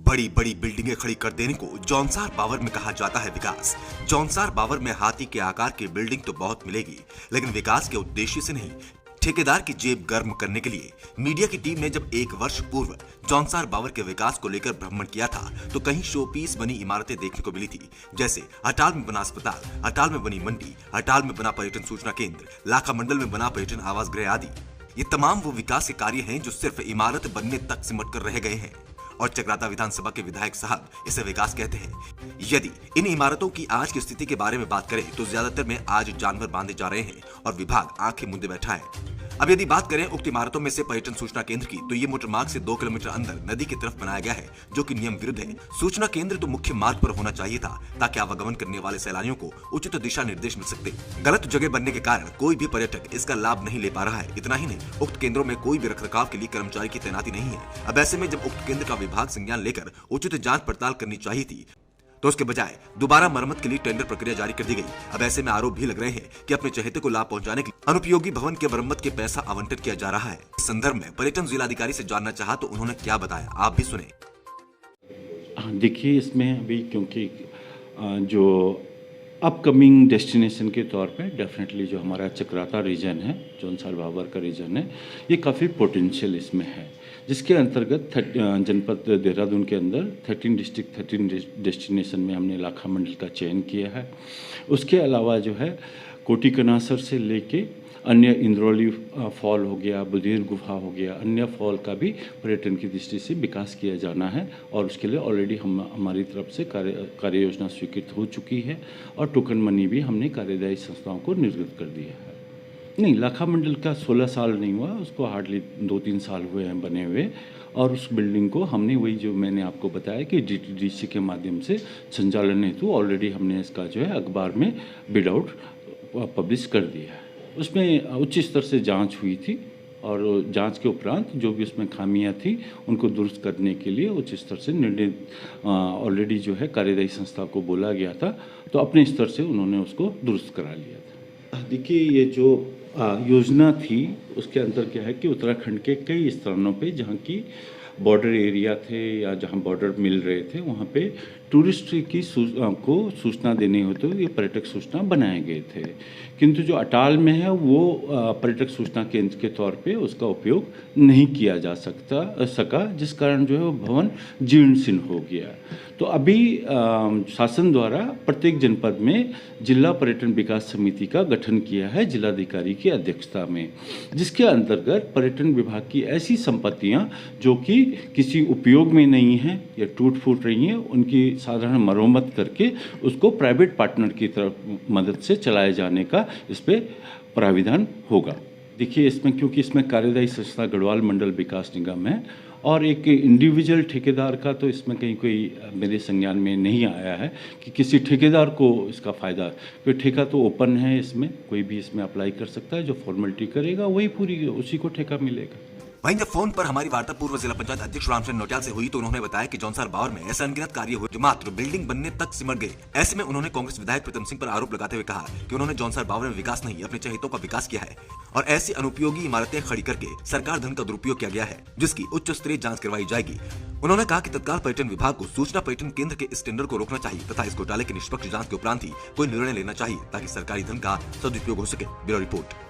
बड़ी बड़ी बिल्डिंगें खड़ी कर देने को जौनसार बावर में कहा जाता है विकास। जौनसार बावर में हाथी के आकार की बिल्डिंग तो बहुत मिलेगी, लेकिन विकास के उद्देश्य से नहीं, ठेकेदार की जेब गर्म करने के लिए। मीडिया की टीम ने जब 1 वर्ष पूर्व जौनसार बावर के विकास को लेकर भ्रमण किया था तो कहीं शोपीस बनी इमारतें देखने को मिली थी, जैसे अटाल में बना अस्पताल, अटाल में बनी मंडी, अटाल में बना पर्यटन सूचना केंद्र, लाखा मंडल में बना पर्यटन आवास गृह आदि। ये तमाम वो विकास के कार्य हैं जो सिर्फ इमारत बनने तक सिमट कर रह गए हैं, और चकराता विधानसभा के विधायक साहब इसे विकास कहते हैं। यदि इन इमारतों की आज की स्थिति के बारे में बात करें तो ज्यादातर में आज जानवर बांधे जा रहे हैं और विभाग आंखें मूंदे बैठा है। अब यदि बात करें उक्त इमारतों में से पर्यटन सूचना केंद्र की, तो ये मोटर मार्ग से 2 किलोमीटर अंदर नदी की तरफ बनाया गया है, जो कि नियम विरुद्ध है। सूचना केंद्र तो मुख्य मार्ग पर होना चाहिए था, ताकि आवागमन करने वाले सैलानियों को उचित दिशा निर्देश मिल सकते। गलत जगह बनने के कारण कोई भी पर्यटक इसका लाभ नहीं ले पा रहा है। इतना ही नहीं, उक्त केंद्रों में कोई भी रखरखाव के लिए कर्मचारी की तैनाती नहीं है। अब ऐसे में जब उक्त केंद्र का विभाग संज्ञान लेकर उचित जांच पड़ताल करनी चाहिए थी, तो उसके बजाय दोबारा मरम्मत के लिए टेंडर प्रक्रिया जारी कर दी गई। अब ऐसे में आरोप भी लग रहे हैं कि अपने चहेते को लाभ पहुंचाने के लिए अनुपयोगी भवन के मरम्मत के पैसा आवंटित किया जा रहा है। इस संदर्भ में पर्यटन जिलाधिकारी से जानना चाहा तो उन्होंने क्या बताया, आप भी सुने। देखिए, इसमें अभी क्योंकि जो अपकमिंग डेस्टिनेशन के तौर पे डेफिनेटली जो हमारा चक्राता रीजन है, जौनसार बावर का रीजन है, ये काफ़ी पोटेंशियल इसमें है, जिसके अंतर्गत जनपद देहरादून के अंदर 13 डिस्ट्रिक्ट 13 डेस्टिनेशन में हमने लाखा मंडल का चयन किया है। उसके अलावा जो है कोटी कनासर से लेके अन्य इंद्रौली फॉल हो गया, बुधेर गुफा हो गया, अन्य फॉल का भी पर्यटन की दृष्टि से विकास किया जाना है, और उसके लिए ऑलरेडी हमारी तरफ से कार्य योजना स्वीकृत हो चुकी है और टोकन मनी भी हमने कार्यदायी संस्थाओं को निर्गत कर दिया है। नहीं, लाखा मंडल का 16 साल नहीं हुआ, उसको हार्डली 2-3 साल हुए हैं बने हुए, और उस बिल्डिंग को हमने वही जो मैंने आपको बताया कि DTDC के माध्यम से संचालन हेतु ऑलरेडी हमने इसका जो है अखबार में बिड आउट पब्लिश कर दिया है। उसमें उच्च स्तर से जांच हुई थी, और जांच के उपरांत जो भी उसमें खामियां थी उनको दुरुस्त करने के लिए उच्च स्तर से निर्णय ऑलरेडी जो है कार्यदायी संस्था को बोला गया था, तो अपने स्तर से उन्होंने उसको दुरुस्त करा लिया था। देखिए, ये जो योजना थी उसके अंदर क्या है कि उत्तराखंड के कई स्थानों पे जहाँ की बॉर्डर एरिया थे या जहाँ बॉर्डर मिल रहे थे, वहाँ पे टूरिस्ट की को सूचना देने होते हुए ये पर्यटक सूचना बनाए गए थे, किंतु जो अटाल में है वो पर्यटक सूचना केंद्र के तौर पे उसका उपयोग नहीं किया जा सका, जिस कारण जो है वो भवन जीर्ण शीर्ण हो गया। तो अभी शासन द्वारा प्रत्येक जनपद में जिला पर्यटन विकास समिति का गठन किया है जिलाधिकारी की अध्यक्षता में, जिसके अंतर्गत पर्यटन विभाग की ऐसी संपत्तियां जो कि किसी उपयोग में नहीं हैं या टूट फूट रही हैं, उनकी साधारण मरम्मत करके उसको प्राइवेट पार्टनर की तरफ मदद से चलाए जाने का इस पर प्राविधान होगा। देखिए, इसमें क्योंकि इसमें कार्यदायी संस्था गढ़वाल मंडल विकास निगम है और एक इंडिविजुअल ठेकेदार का तो इसमें कहीं कोई मेरे संज्ञान में नहीं आया है कि किसी ठेकेदार को इसका फ़ायदा, क्योंकि ठेका तो ओपन है, इसमें कोई भी इसमें अप्लाई कर सकता है, जो फॉर्मेलिटी करेगा वही पूरी उसी को ठेका मिलेगा। वहीं जब फोन पर हमारी वार्ता पूर्व जिला पंचायत अध्यक्ष रामचंद्र नौटियाल से हुई तो उन्होंने बताया कि जौनसार बावर में ऐसे अनगिनत कार्य हुए जो मात्र बिल्डिंग बनने तक सिमट गए। ऐसे में उन्होंने कांग्रेस विधायक प्रीतम सिंह पर आरोप लगाते हुए कहा कि उन्होंने जौनसार बावर में विकास नहीं, अपने चहेतों का विकास किया है और ऐसी अनुपयोगी इमारतें खड़ी करके सरकार धन का दुरुपयोग किया गया है, जिसकी उच्च स्तरीय जाँच करवाई जाएगी। उन्होंने कहा कि तत्काल पर्यटन विभाग को सूचना पर्यटन केंद्र के इस टेंडर को रोकना चाहिए तथा इस घोटाले की निष्पक्ष जांच के उपरांत ही कोई निर्णय लेना चाहिए, ताकि सरकारी धन का सदुपयोग हो सके। Bureau report.